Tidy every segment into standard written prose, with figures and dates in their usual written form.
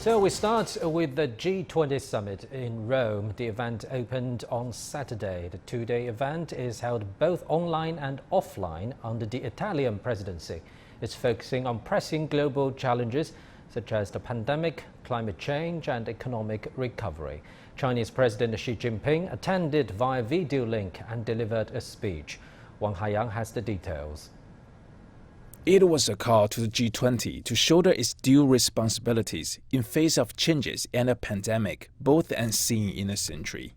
So we start with the G20 Summit in Rome. The event opened on Saturday. The two-day event is held both online and offline under the Italian Presidency. It's focusing on pressing global challenges such as the pandemic, climate change and economic recovery. Chinese President Xi Jinping attended via video link and delivered a speech. Wang Haiyang has the details. It was a call to the G20 to shoulder its due responsibilities in face of changes and a pandemic, both unseen in a century.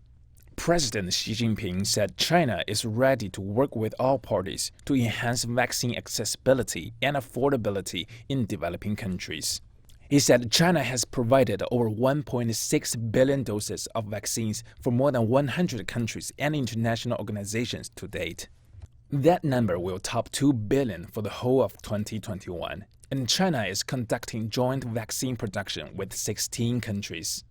President Xi Jinping said China is ready to work with all parties to enhance vaccine accessibility and affordability in developing countries. He said China has provided over 1.6 billion doses of vaccines for more than 100 countries and international organizations to date. That number will top 2 billion for the whole of 2021, and China is conducting joint vaccine production with 16 countries.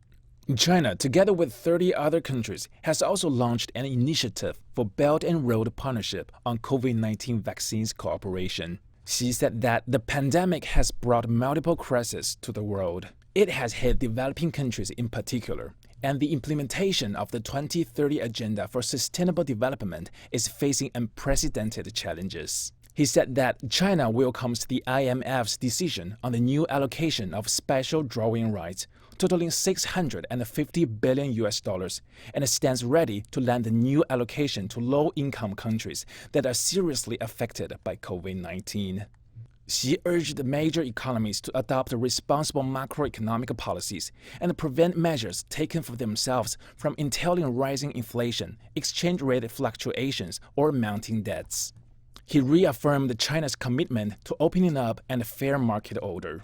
China, together with 30 other countries, has also launched an initiative for Belt and Road Partnership on COVID-19 vaccines cooperation. Xi said that the pandemic has brought multiple crises to the world. It has hit developing countries in particular, and the implementation of the 2030 Agenda for Sustainable Development is facing unprecedented challenges. He said that China welcomes the IMF's decision on the new allocation of special drawing rights, totaling $650 billion, and stands ready to lend the new allocation to low-income countries that are seriously affected by COVID-19. Xi urged major economies to adopt responsible macroeconomic policies and prevent measures taken for themselves from entailing rising inflation, exchange rate fluctuations, or mounting debts. He reaffirmed China's commitment to opening up and a fair market order.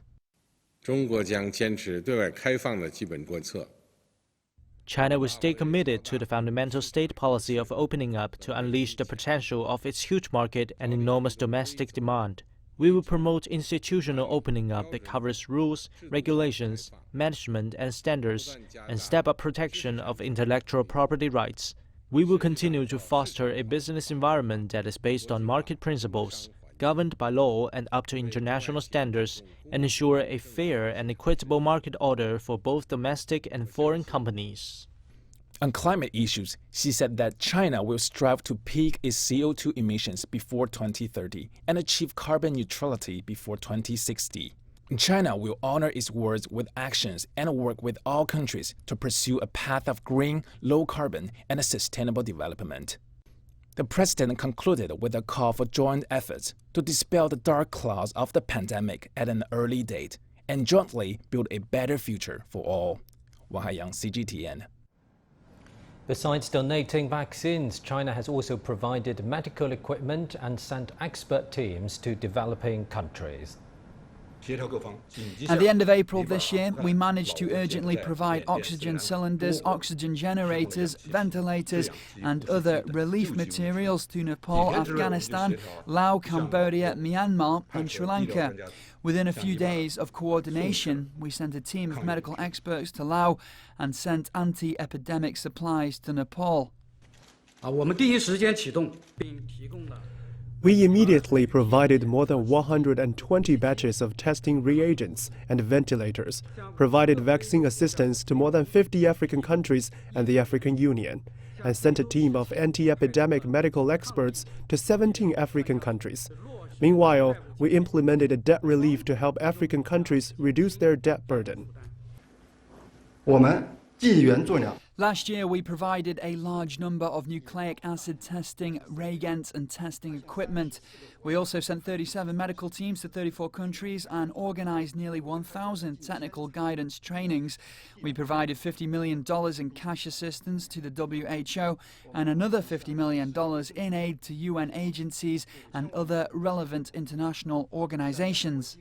China will stay committed to the fundamental state policy of opening up to unleash the potential of its huge market and enormous domestic demand. We will promote institutional opening up that covers rules, regulations, management and standards, and step up protection of intellectual property rights. We will continue to foster a business environment that is based on market principles, governed by law and up to international standards, and ensure a fair and equitable market order for both domestic and foreign companies. On climate issues, Xi said that China will strive to peak its CO2 emissions before 2030 and achieve carbon neutrality before 2060. China will honor its words with actions and work with all countries to pursue a path of green, low-carbon, and sustainable development. The president concluded with a call for joint efforts to dispel the dark clouds of the pandemic at an early date and jointly build a better future for all. Wang Haiyang, CGTN. Besides donating vaccines, China has also provided medical equipment and sent expert teams to developing countries. At the end of April this year, we managed to urgently provide oxygen cylinders, oxygen generators, ventilators and other relief materials to Nepal, Afghanistan, Laos, Cambodia, Myanmar and Sri Lanka. Within a few days of coordination, we sent a team of medical experts to Laos and sent anti-epidemic supplies to Nepal. We immediately provided more than 120 batches of testing reagents and ventilators, provided vaccine assistance to more than 50 African countries and the African Union, and sent a team of anti-epidemic medical experts to 17 African countries. Meanwhile, we implemented a debt relief to help African countries reduce their debt burden. Last year, we provided a large number of nucleic acid testing reagents and testing equipment. We also sent 37 medical teams to 34 countries and organized nearly 1,000 technical guidance trainings. We provided $50 million in cash assistance to the WHO and another $50 million in aid to UN agencies and other relevant international organizations.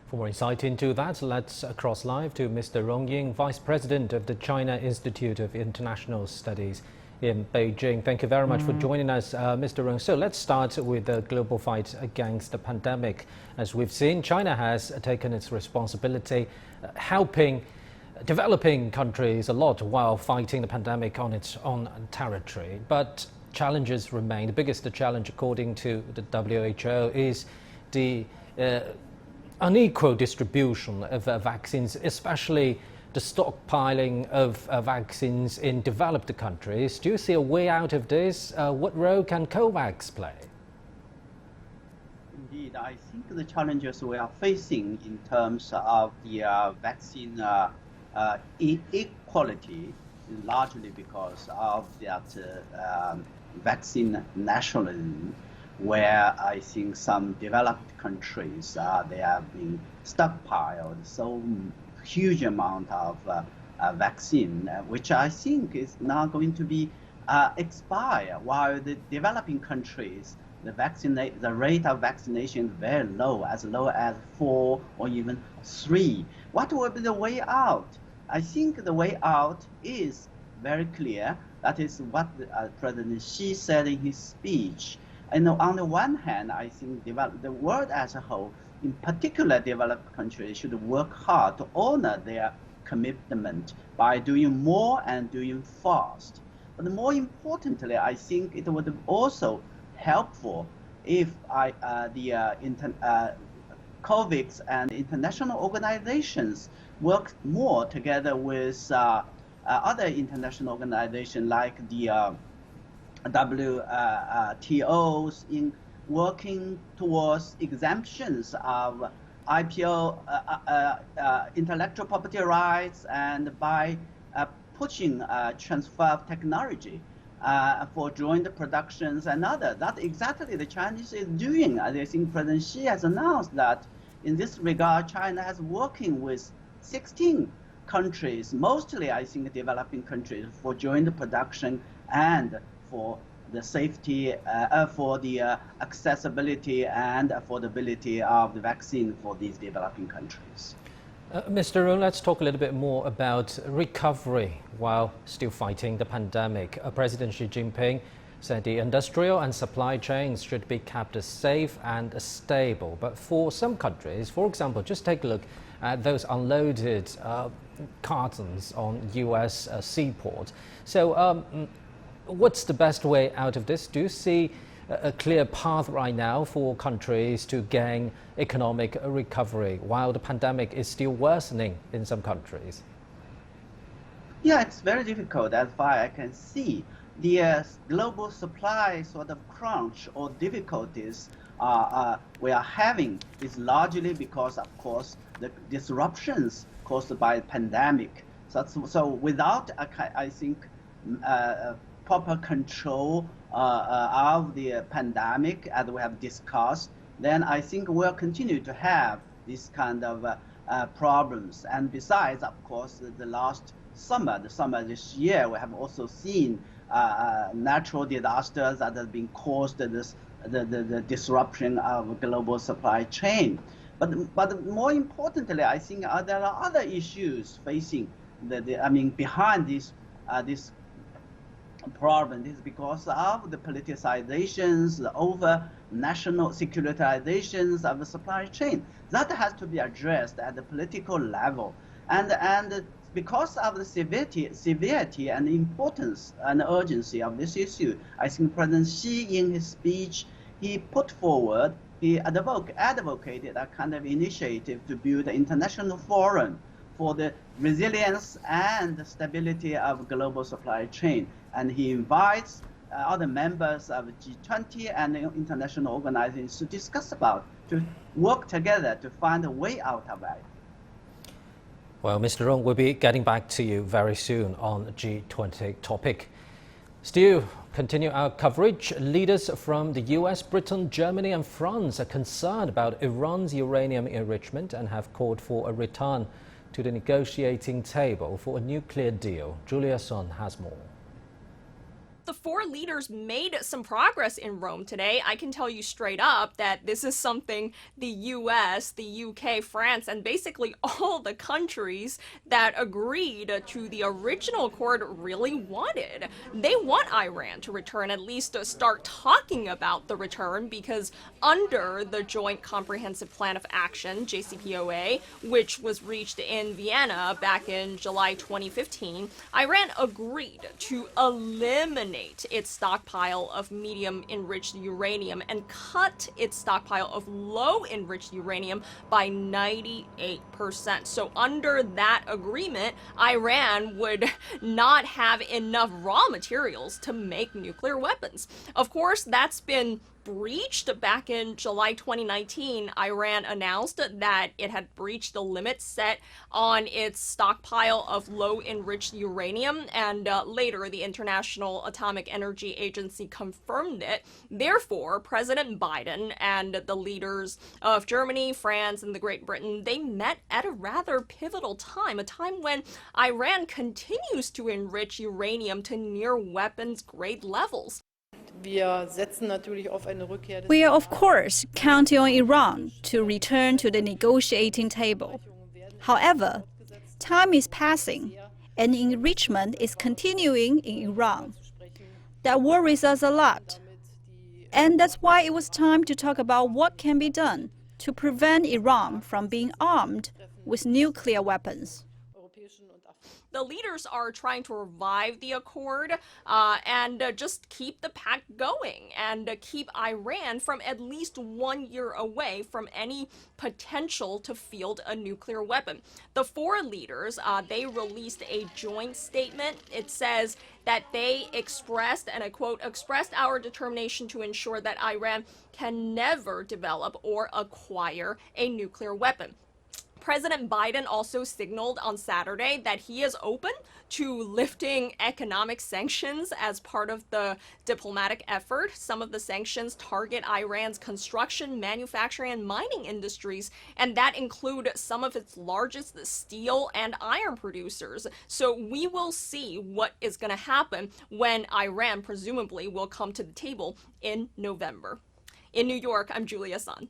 For more insight into that, let's cross live to Mr. Rong Ying, Vice President of the China Institute of International Studies in Beijing. Thank you very much for joining us, Mr. Rong. So let's start with the global fight against the pandemic. As we've seen, China has taken its responsibility, helping developing countries a lot while fighting the pandemic on its own territory. But challenges remain. The biggest challenge, according to the WHO, is the unequal distribution of vaccines, especially the stockpiling of vaccines in developed countries. Do you see a way out of this? What role can COVAX play? Indeed, I think the challenges we are facing in terms of the vaccine inequality is largely because of that vaccine nationalism, where I think some developed countries, they have been stockpiled so huge amount of vaccine, which I think is now going to be expire, while the developing countries, the rate of vaccination is very low as 4 or even 3. What will be the way out? I think the way out is very clear. That is what President Xi said in his speech. And on the one hand, I think the world as a whole, in particular developed countries, should work hard to honor their commitment by doing more and doing fast. But more importantly, I think it would also helpful if COVAX and international organizations work more together with other international organizations like the WTOs in working towards exemptions of IPO, intellectual property rights, and by pushing transfer of technology for joint productions and others. That's exactly the Chinese is doing. I think President Xi has announced that in this regard, China has working with 16 countries, mostly I think developing countries, for joint production and for the safety, for the accessibility and affordability of the vaccine for these developing countries. Mr. Rong, let's talk a little bit more about recovery while still fighting the pandemic. President Xi Jinping said the industrial and supply chains should be kept safe and stable. But for some countries, for example, just take a look at those unloaded cartons on US seaports. So what's the best way out of this? Do you see a clear path right now for countries to gain economic recovery while the pandemic is still worsening in some countries? Yeah, it's very difficult as far as I can see. The global supply sort of crunch or difficulties we are having is largely because, of course, the disruptions caused by the pandemic. So without, I think, proper control of the pandemic, as we have discussed, then I think we'll continue to have this kind of problems. And besides, of course, the summer this year, we have also seen natural disasters that have been caused the disruption of global supply chain. But more importantly, I think there are other issues facing behind this problem. Is because of the politicization, the over-national securitizations of the supply chain. That has to be addressed at the political level. And because of the severity and importance and urgency of this issue, I think President Xi, in his speech, he advocated a kind of initiative to build an international forum for the resilience and stability of global supply chain. And he invites other members of G20 and international organizations to discuss to work together to find a way out of it. Well, Mr. Rong, we'll be getting back to you very soon on the G20 topic. Still, continue our coverage. Leaders from the US, Britain, Germany and France are concerned about Iran's uranium enrichment and have called for a return to the negotiating table for a nuclear deal. Julia Sun has more. The four leaders made some progress in Rome today. I can tell you straight up that this is something the US, the UK, France, and basically all the countries that agreed to the original accord really wanted. They want Iran to return, at least to start talking about the return, because under the Joint Comprehensive Plan of Action, JCPOA, which was reached in Vienna back in July 2015, Iran agreed to eliminate eliminate its stockpile of medium enriched uranium and cut its stockpile of low enriched uranium by 98%. So under that agreement, Iran would not have enough raw materials to make nuclear weapons. Of course, that's been breached. Back in July 2019, Iran announced that it had breached the limit set on its stockpile of low enriched uranium, and later the International Atomic Energy Agency confirmed it. Therefore, President Biden and the leaders of Germany, France, and the Great Britain, they met at a rather pivotal time, a time when Iran continues to enrich uranium to near weapons grade levels. We are, of course, counting on Iran to return to the negotiating table. However, time is passing, and enrichment is continuing in Iran. That worries us a lot. And that's why it was time to talk about what can be done to prevent Iran from being armed with nuclear weapons. The leaders are trying to revive the accord and just keep the pact going and keep Iran from at least 1 year away from any potential to field a nuclear weapon. The four leaders, they released a joint statement. It says that they expressed, and I quote, expressed our determination to ensure that Iran can never develop or acquire a nuclear weapon. President Biden also signaled on Saturday that he is open to lifting economic sanctions as part of the diplomatic effort. Some of the sanctions target Iran's construction, manufacturing, and mining industries, and that include some of its largest steel and iron producers. So we will see what is going to happen when Iran presumably will come to the table in November. In New York, I'm Julia Sun.